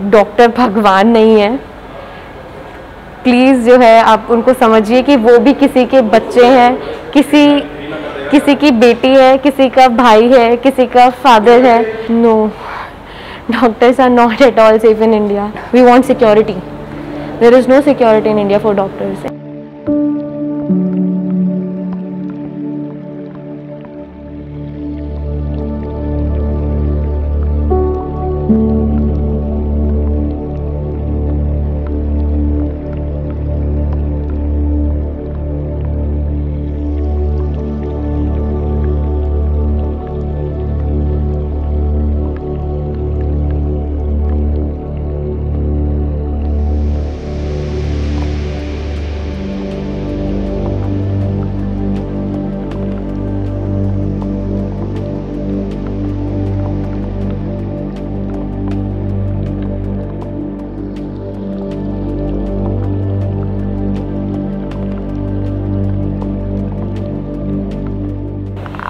Doctor भगवान नहीं है। प्लीज़ जो है आप उनको समझिए कि वो भी किसी के बच्चे हैं, किसी की बेटी है, किसी का भाई है, किसी का फादर है। No, doctors are not at all safe in India. We want security. There is no security in India for doctors.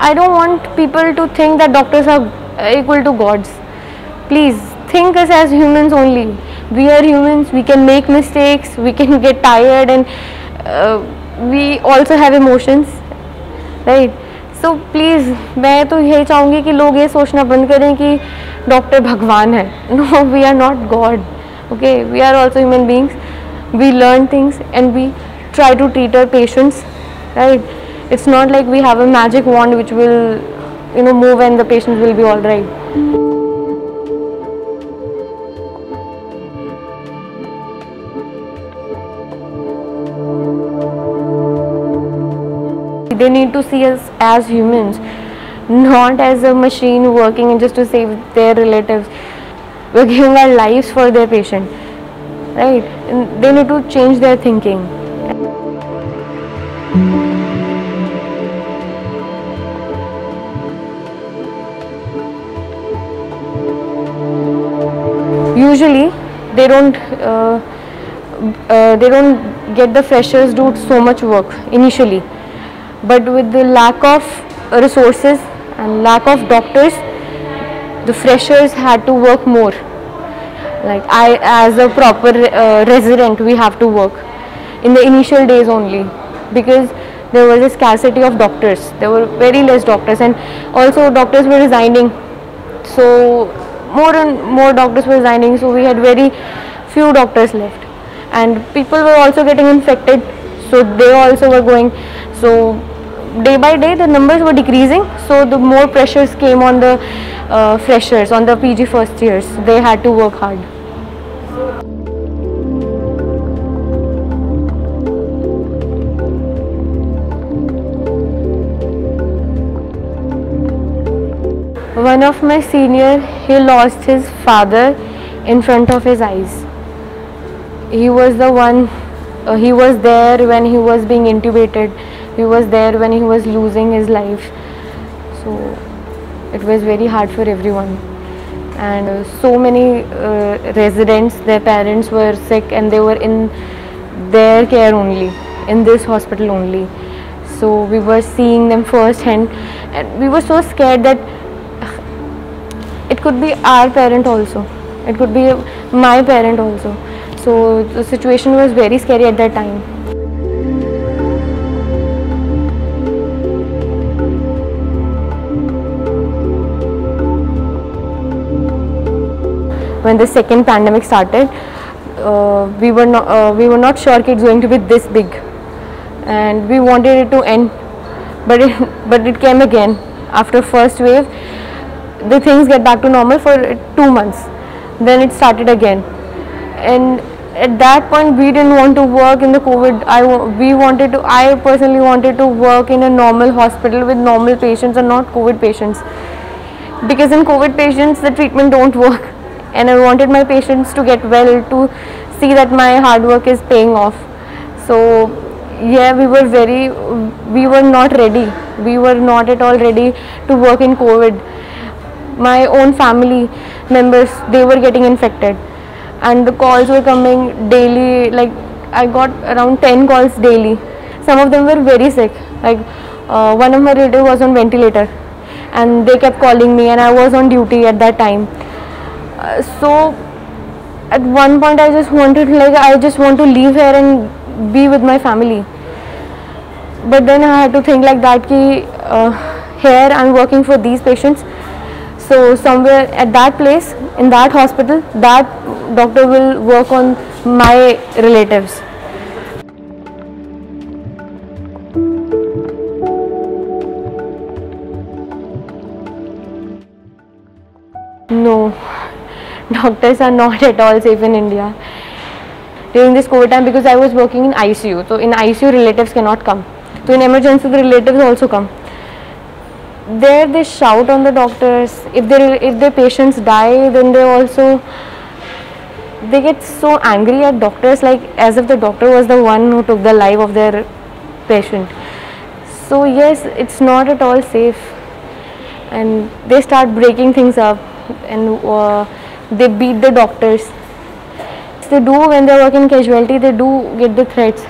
I don't want people to think that doctors are equal to gods. Please think us as humans only. We are humans, we can make mistakes, we can get tired, and we also have emotions, right? So please, मैं तो यही चाहूँगी कि लोग ये सोचना बंद करें कि डॉक्टर भगवान है. No, we are not God. Okay, we are also human beings. We learn things and we try to treat our patients, right? It's not like we have a magic wand which will, move and the patient will be all right. They need to see us as humans, not as a machine working just to save their relatives. We're giving our lives for their patient, right? And they need to change their thinking. Usually, they don't get the freshers do so much work initially, but with the lack of resources and lack of doctors, the freshers had to work more. Like I, as a proper resident, we have to work in the initial days only because there was a scarcity of doctors. There were very less doctors, and also doctors were resigning. So more and more doctors were resigning, so we had very few doctors left, and people were also getting infected, so they also were going. So day by day the numbers were decreasing, so the more pressures came on the freshers, on the PG first years. They had to work hard. One of my senior, he lost his father in front of his eyes. He was the one, he was there when he was being intubated, he was there when he was losing his life. So it was very hard for everyone. And so many residents, their parents were sick and they were in their care only, in this hospital only. So we were seeing them firsthand and we were so scared that it could be our parent also, it could be my parent also. So the situation was very scary at that time. When the second pandemic started, we were not sure it's going to be this big, and we wanted it to end, but it came again. After first wave, the things get back to normal for 2 months, then it started again, and at that point we didn't want to work in the COVID. I personally wanted to work in a normal hospital with normal patients and not COVID patients, because in COVID patients the treatment don't work, and I wanted my patients to get well, to see that my hard work is paying off. So yeah, we were not ready, we were not at all ready to work in COVID. My own family members, they were getting infected and the calls were coming daily. Like I got around 10 calls daily. Some of them were very sick, like one of my relatives was on ventilator and they kept calling me and I was on duty at that time. So At one point I just wanted, like, I just want to leave here and be with my family. But then I had to think like that ki here I'm working for these patients, so somewhere at that place, in that hospital, that doctor will work on my relatives. No, doctors are not at all safe in India during this COVID time, because I was working in ICU. So in ICU relatives cannot come. So in emergency the relatives also come. There they shout on the doctors. If their patients die, then they get so angry at doctors, like as if the doctor was the one who took the life of their patient. So yes, it's not at all safe, and they start breaking things up, and they beat the doctors. They do, when they work in casualty, they do get the threats,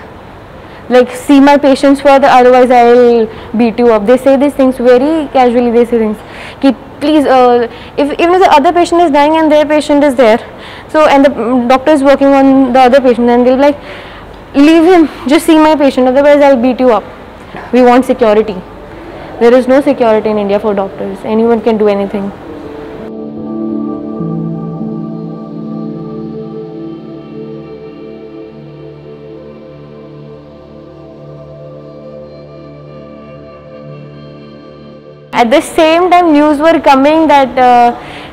like, see my patients further, otherwise I will beat you up. They say these things very casually. They say things, keep, please, even if the other patient is dying and their patient is there, so, and the doctor is working on the other patient, and they'll be like, leave him, just see my patient, otherwise I'll beat you up. We want security. There is no security in India for doctors. Anyone can do anything. At the same time, news were coming that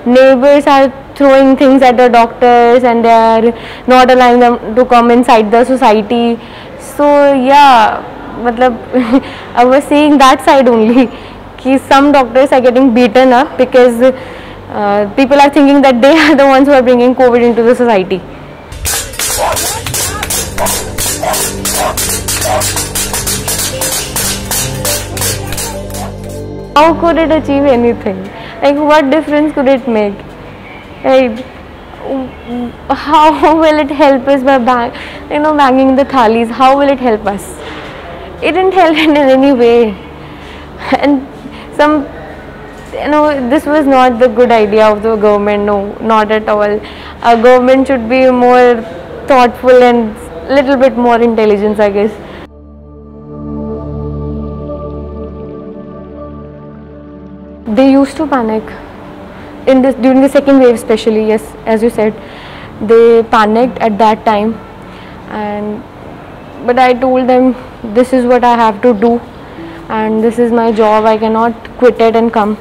neighbors are throwing things at the doctors and they are not allowing them to come inside the society. So yeah, matlab, I was seeing that side only. Ki some doctors are getting beaten up because people are thinking that they are the ones who are bringing COVID into the society. How could it achieve anything? Like, what difference could it make? Right? How will it help us by banging the thalis? How will it help us? It didn't help in any way. And this was not the good idea of the government. No, not at all. A government should be more thoughtful and little bit more intelligence, I guess. They used to panic during the second wave, especially. Yes, as you said, they panicked at that time, but I told them, this is what I have to do, and this is my job. I cannot quit it and come.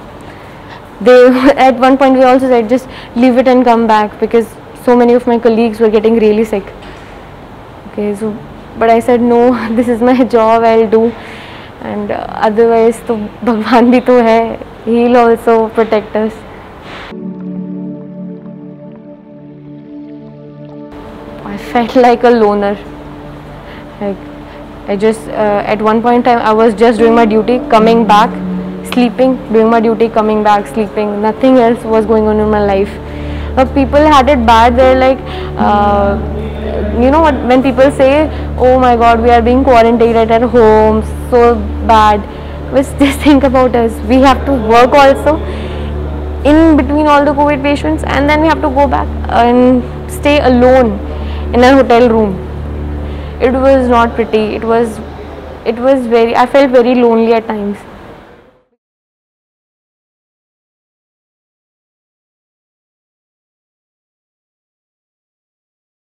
They at one point we also said, just leave it and come back, because so many of my colleagues were getting really sick. Okay, so but I said, no, this is my job. I'll do, and otherwise, to Bhagwan bhi to hai. He'll also protect us. I felt like a loner. Like, I just at one point in time I was just doing my duty, coming back, sleeping, doing my duty, coming back, sleeping. Nothing else was going on in my life. People had it bad. They're like, you know what? When people say, "Oh my God, we are being quarantined at our home, so bad." Just think about us. We have to work also in between all the COVID patients, and then we have to go back and stay alone in a hotel room. It was not pretty. It was very, I felt very lonely at times.